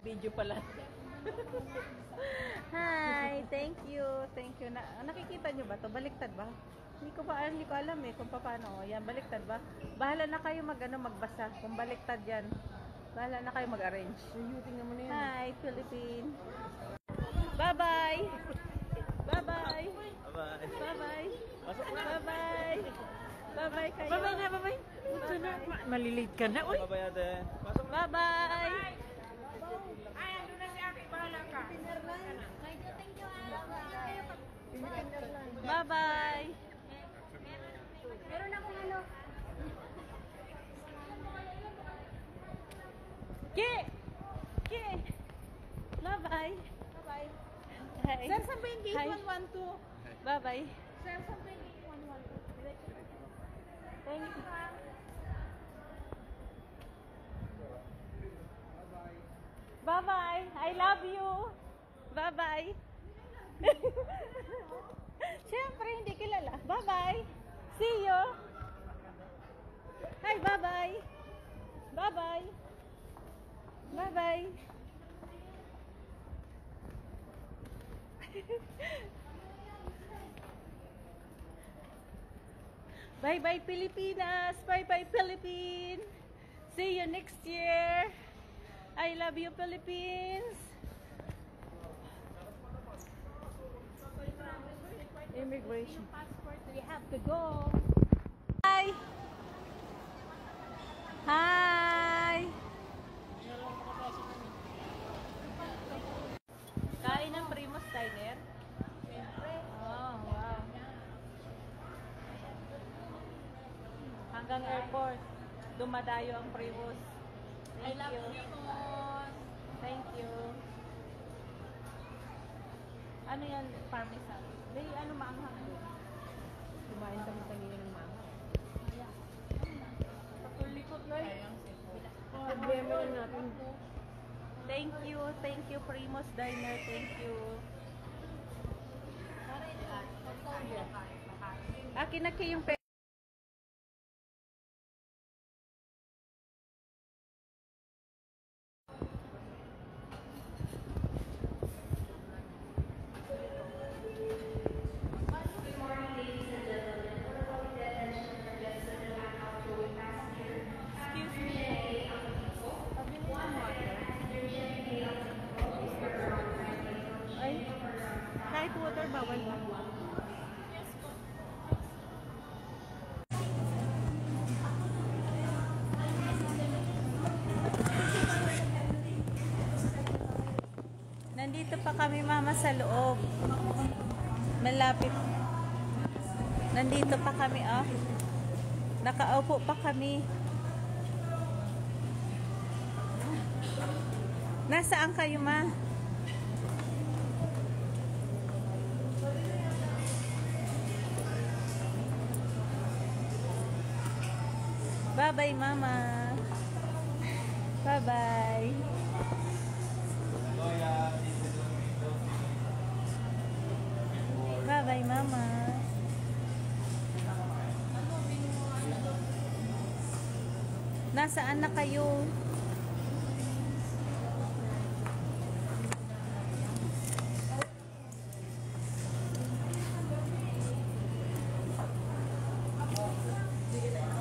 Video pala. Hi, thank you. Thank you. Nakikita nyo ba to? Baliktad ba? Hindi ko alam eh kung paano. Yan, baliktad ba? Bahala na kayo magbasa. Kung baliktad yan, bahala na kayo mag-arrange. Tingnan mo na yan. Hi, Philippine. Bye-bye. Bye-bye. Bye-bye. Bye-bye. Bye-bye. Bye-bye kayo. Bye-bye na, bye-bye. Malilate ka na. Uy. Bye-bye ate. Bye-bye. Ay, ando na si Aki. Bahala ka. Bye-bye. Meron akong ano. Ki! Bye-bye. Bye-bye. Hi. Sir, saan ba yung gate 112? Bye-bye. Sir, saan ba yung gate 112? Thank you. Bye-bye. I love you. Bye-bye. Siyempre, hindi kilala. Bye-bye. See you. Hi, bye-bye. Bye-bye. Bye-bye. Bye-bye, Pilipinas. Bye-bye, Philippines. See you next year. I love you, Philippines. Immigration passport. We have to go. Hi. Hi. Kain ng Primus Diner. Oh, wow. Hanggang airport. Dumadayo ang Primus. Thank you. Thank you. Ano yan? Parmesan. May ano maanghang doon? Kumain kami kanina ng maanghang. Patulikot na yun. Problema natin. Thank you. Thank you, Primus Diner. Thank you. Akin na kayong pera. Kahit water, bawal ba? Nandito pa kami, mama, sa loob. Malapit. Nandito pa kami, oh. Nakaupo pa kami. Nasaan kayo, ma? Bye-bye, mama. Bye-bye. Bye-bye, mama. Nasaan na kayo?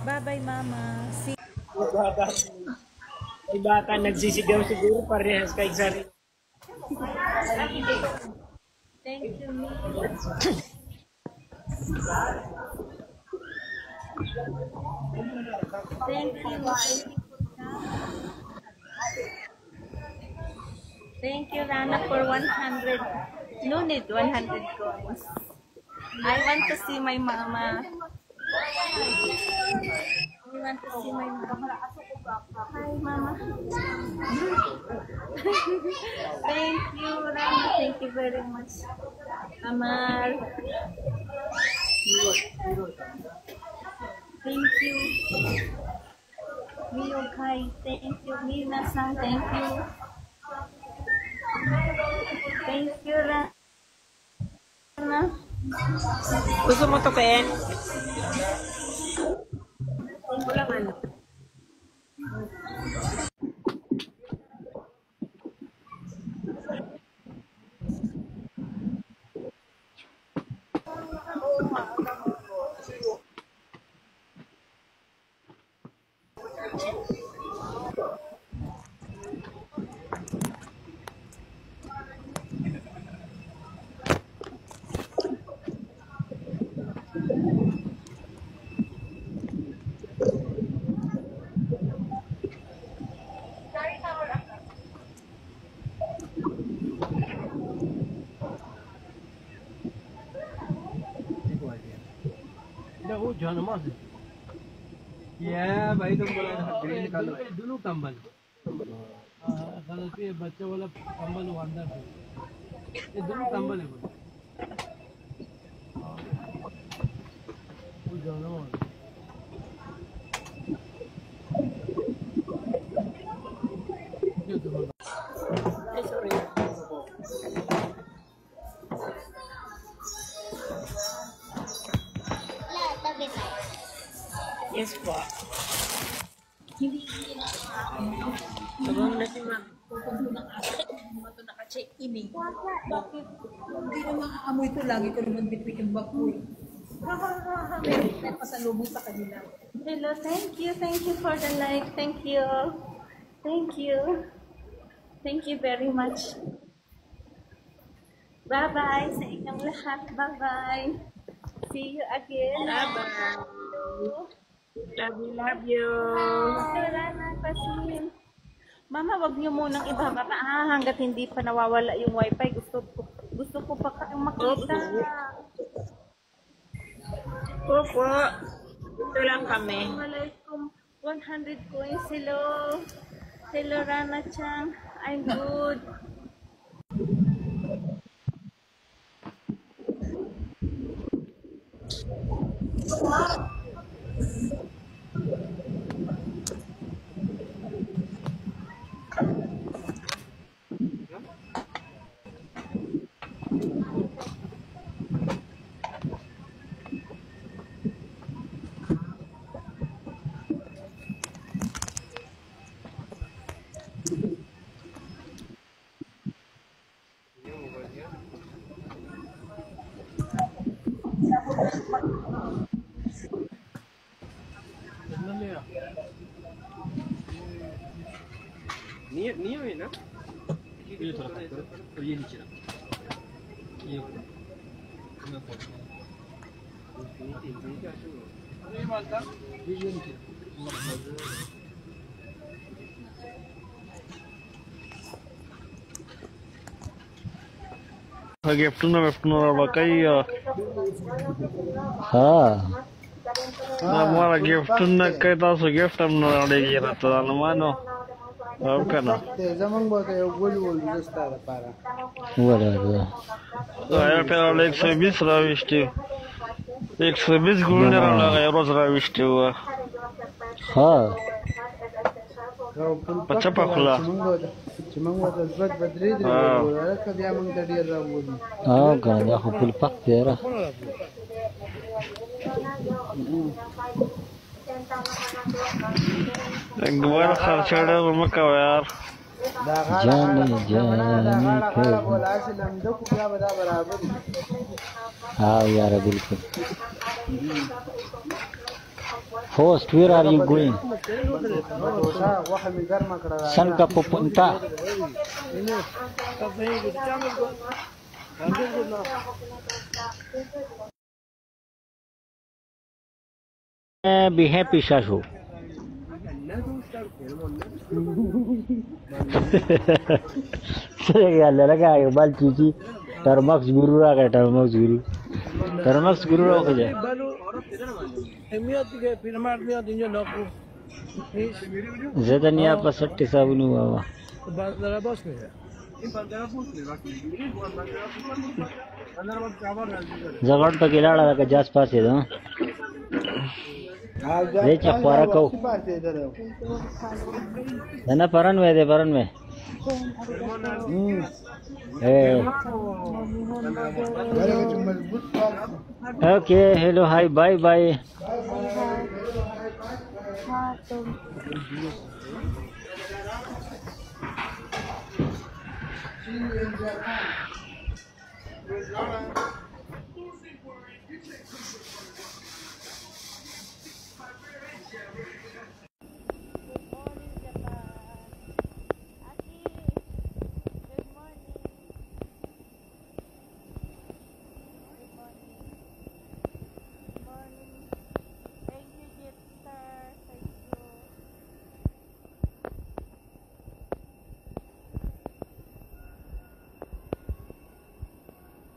Bye-bye, mama. See. May bata nagsisigaw siguro parehas kay Zari. Thank you, me. Thank you. Thank you, Rana, for 100. No need 100 coins. I want to see my mama. I want to see my mama. Hi, mama. Thank you, Rana. Thank you very much. Amal. Thank you. Miyokay. Thank you. Mina-san. Thank you. Thank you, Rana. Gusto mo to, Pen? Wala man. Yeah, भाई तुम बोला ना ग्रीन निकालो दोनों कंबल गलत है बच्चे वाला कंबल वो अंदर है ये दोनों कंबल है वो दोनों ये दोनों Yes po. Sabang na si ma'am. Naka-check-in eh. Bakit? Hindi na makakamoy ito. Lagi ko naman bitbit yung bakoy. Meron pasalubong sa kanila. Hello, thank you. Thank you for the like. Thank you. Thank you. Thank you very much. Bye-bye sa inyong lahat. Bye-bye. See you again. Bye-bye. Love you, love you. Wala na, Pasin. Mama, wag niyo munang ibaba pa hanggat hindi pa nawawala yung wifi. Gusto ko pa kayong makita. Opo. Ito lang kami. Assalamualaikum. 100 coins. Hello. Hello, Rana Chang. I'm good. नियम है ना ये थोड़ा और ये नीचे रख ये ये नीचे गिफ्ट कई हाँ हमारा गिफ्ट न कई तासु गिफ्ट हम अड़ेगी रहता है मानो अब करना जमंग बहुत है वो जस्ता है पारा बराबर तो एयरटेल 120 राविष्टि 120 गुणने लगा रोज राविष्टि हुआ हाँ बच्चा पखला जमंग बहुत जबत बदरीद है कभी हम तड़िया रावूनी हाँ गाना हो पुल पक तेरा एक दोबारा खर्चा मक्का यार जाने के हाँ यार बिल्कुल host where are you going san ka pupunta be happy shashu लगा बाल चीची टर्मक्स गुरु रहा टर्मक्स गुरु रहा जाए ज्यादा नहीं आप सट्टी साहब नहीं हुआ जगड़ तो किलाड़ा लगा जास पास है ना रेचा पारा को ना परन में दे परन में okay hello hi bye bye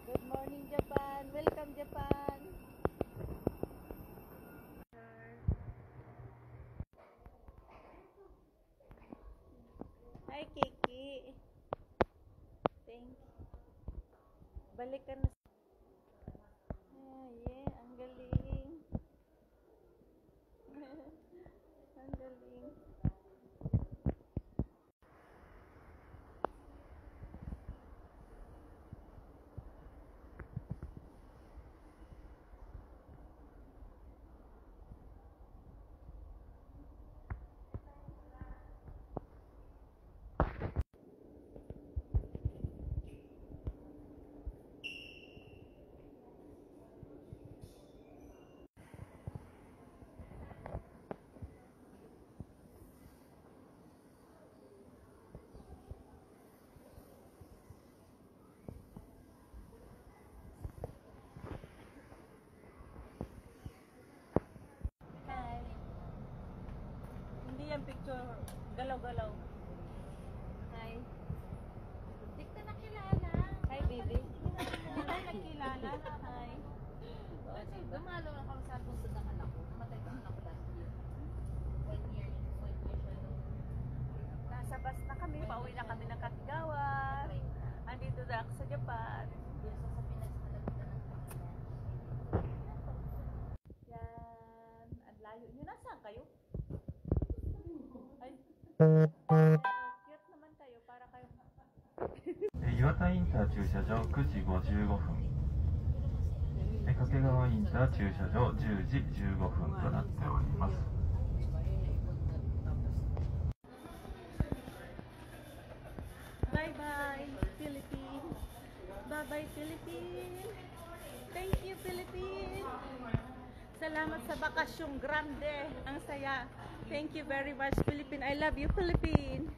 Good morning, Balik ka na. Ay, ang galing. Ang galing. Hi. Hindi yan picture. Galaw-galaw. Hi. Hindi ka nakilala. Hi, baby. Hindi tayo nagkilala. Hi. Kasi dumalo lang kami sa puso ng anak ko. Namatay ko anak ko last year. 1 year siya nung Nasa bus na kami. Pauwi na kami ng Katigawan. Andito na ako sa Japan. sa Pinas malapitan ng Panginoon. Yan. Ang layo nyo. Nasaan kayo? Ay. Cute naman kayo. Para kayo. 岩田インター駐車場9時55分掛川インター駐車場10時15分となっております。 Bye-bye, Philippines. Bye-bye, Philippines. Thank you, Philippines. Salamat sa bakasyong grande. Ang saya. Thank you very much, Philippines. I love you, Philippines.